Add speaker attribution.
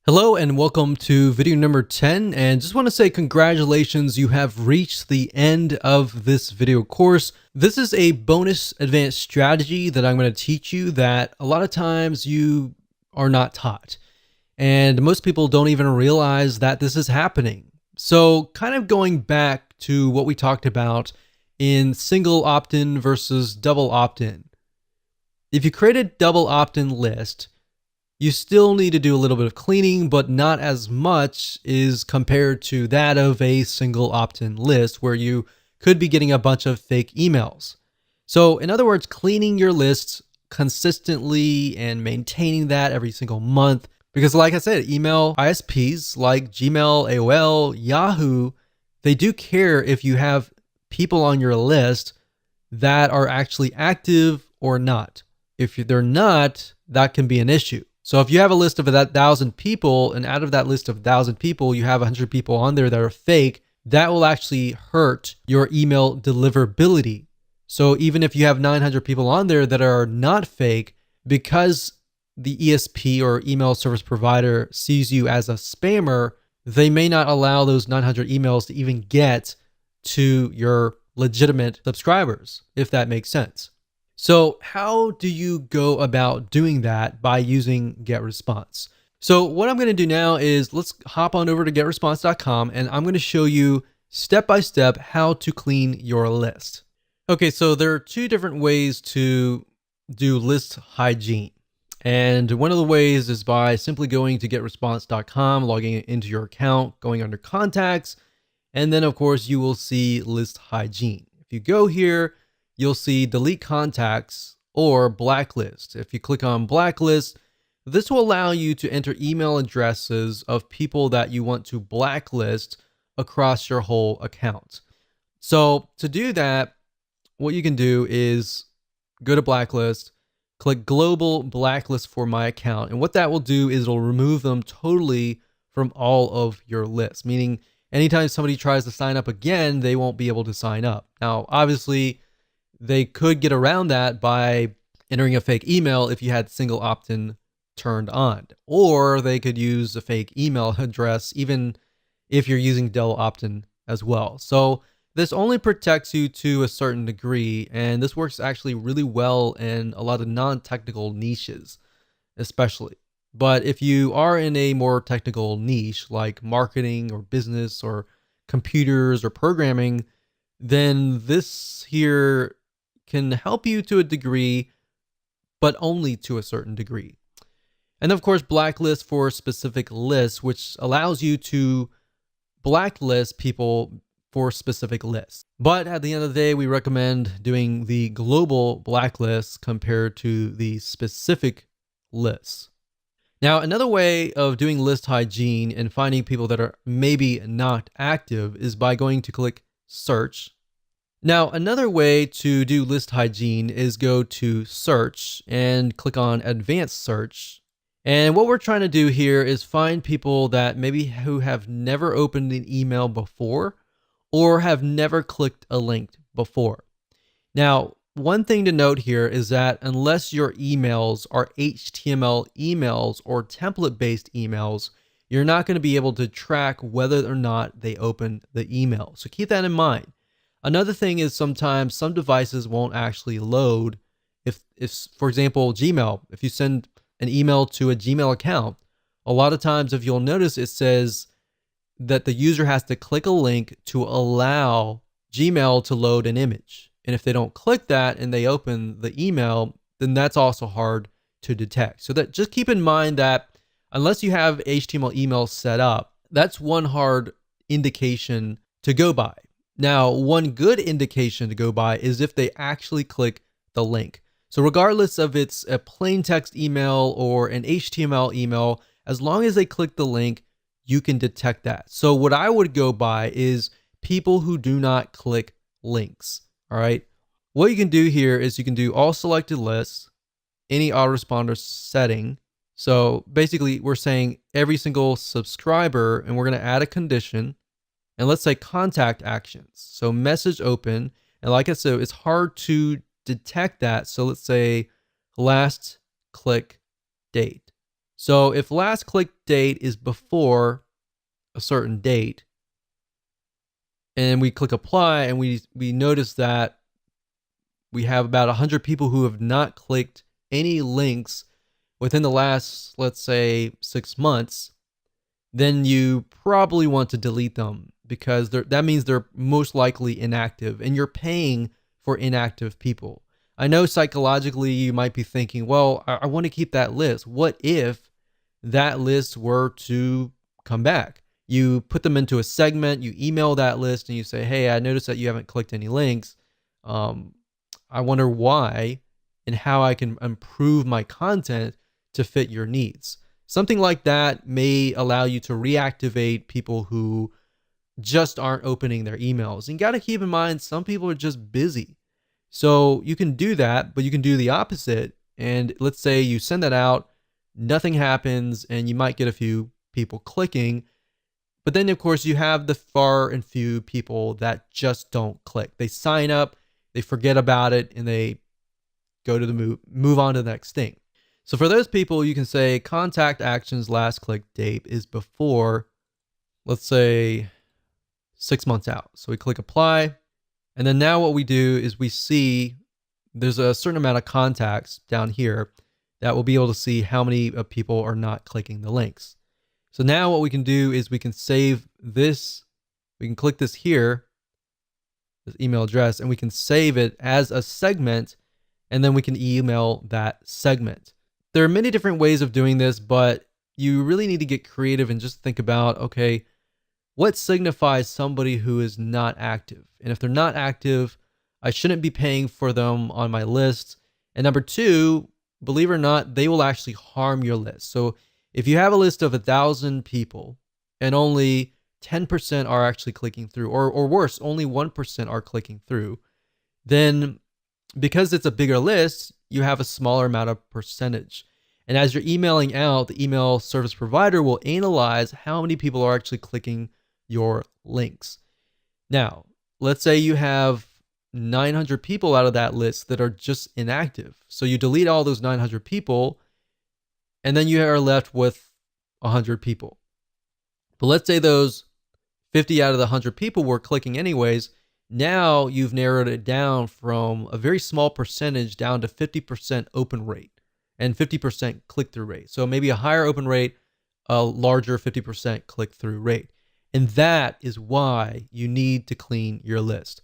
Speaker 1: Hello and welcome to video number 10, and just want to say congratulations, you have reached the end of this video course. This is a bonus advanced strategy that I'm going to teach you that a lot of times you are not taught, and most people don't even realize that this is happening. So kind of going back to what we talked about in single opt-in versus double opt-in. If you create a double opt-in list, you still need to do a little bit of cleaning, but not as much is compared to that of a single opt-in list where you could be getting a bunch of fake emails. So in other words, cleaning your lists consistently and maintaining that every single month. Because like I said, email ISPs like Gmail, AOL, Yahoo, they do care if you have people on your list that are actually active or not. If they're not, that can be an issue. So if you have a list of 1,000 people, and out of that list of 1,000 people, you have 100 people on there that are fake, that will actually hurt your email deliverability. So even if you have 900 people on there that are not fake, because the ESP or email service provider sees you as a spammer, they may not allow those 900 emails to even get to your legitimate subscribers, if that makes sense. So how do you go about doing that by using GetResponse? So what I'm going to do now is let's hop on over to getresponse.com, and I'm going to show you step by step how to clean your list. Okay, so there are two different ways to do list hygiene. And one of the ways is by simply going to getresponse.com, logging into your account, going under contacts, and then of course you will see list hygiene. If you go here, you'll see delete contacts or blacklist. If you click on blacklist, this will allow you to enter email addresses of people that you want to blacklist across your whole account. So to do that, what you can do is go to blacklist, click global blacklist for my account. And what that will do is it'll remove them totally from all of your lists, meaning anytime somebody tries to sign up again, they won't be able to sign up. Now, obviously, they could get around that by entering a fake email if you had single opt-in turned on, or they could use a fake email address even if you're using double opt-in as well. So this only protects you to a certain degree, and this works actually really well in a lot of non-technical niches, especially. But if you are in a more technical niche like marketing or business or computers or programming, then this here can help you to a degree, but only to a certain degree. And of course, blacklist for specific lists, which allows you to blacklist people for specific lists. But at the end of the day, we recommend doing the global blacklist compared to the specific lists. Now, another way of doing list hygiene and finding people that are maybe not active is by going to click search. Now, another way to do list hygiene is go to search and click on advanced search. And what we're trying to do here is find people that maybe who have never opened an email before or have never clicked a link before. Now, one thing to note here is that unless your emails are HTML emails or template-based emails, you're not going to be able to track whether or not they opened the email. So keep that in mind. Another thing is sometimes some devices won't actually load. If for example, Gmail, if you send an email to a Gmail account, a lot of times if you'll notice it says that the user has to click a link to allow Gmail to load an image. And if they don't click that and they open the email, then that's also hard to detect. So that just keep in mind that unless you have HTML email set up, that's one hard indication to go by. Now, one good indication to go by is if they actually click the link. So regardless of it's a plain text email or an HTML email, as long as they click the link, you can detect that. So what I would go by is people who do not click links. All right. What you can do here is you can do all selected lists, any autoresponder setting. So basically we're saying every single subscriber, and we're going to add a condition. And let's say contact actions. So message open. And like I said, it's hard to detect that. So let's say last click date. So if last click date is before a certain date, and we click apply, and we notice that we have about 100 people who have not clicked any links within the last, let's say, 6 months, then you probably want to delete them, because that means they're most likely inactive, and you're paying for inactive people. I know psychologically you might be thinking, well, I want to keep that list. What if that list were to come back? You put them into a segment, you email that list, and you say, hey, I noticed that you haven't clicked any links. I wonder why and how I can improve my content to fit your needs. Something like that may allow you to reactivate people who just aren't opening their emails. And you got to keep in mind, some people are just busy. So you can do that, but you can do the opposite. And let's say you send that out, nothing happens, and you might get a few people clicking. But then, of course, you have the far and few people that just don't click. They sign up, they forget about it, and they go to the move on to the next thing. So for those people, you can say contact actions last click date is before, let's say, 6 months out. So we click apply. And then now what we do is we see there's a certain amount of contacts down here that will be able to see how many people are not clicking the links. So now what we can do is we can save this. We can click this here, this email address, and we can save it as a segment, and then we can email that segment. There are many different ways of doing this, but you really need to get creative and just think about, okay, what signifies somebody who is not active? And if they're not active, I shouldn't be paying for them on my list. And number two, believe it or not, they will actually harm your list. So if you have a list of 1,000 people and only 10% are actually clicking through, or worse, only 1% are clicking through, then because it's a bigger list, you have a smaller amount of percentage. And as you're emailing out, the email service provider will analyze how many people are actually clicking your links. Now, let's say you have 900 people out of that list that are just inactive. So you delete all those 900 people, and then you are left with 100 people. But let's say those 50 out of the 100 people were clicking anyways. Now you've narrowed it down from a very small percentage down to 50% open rate and 50% click-through rate. So maybe a higher open rate, a larger 50% click-through rate. And that is why you need to clean your list.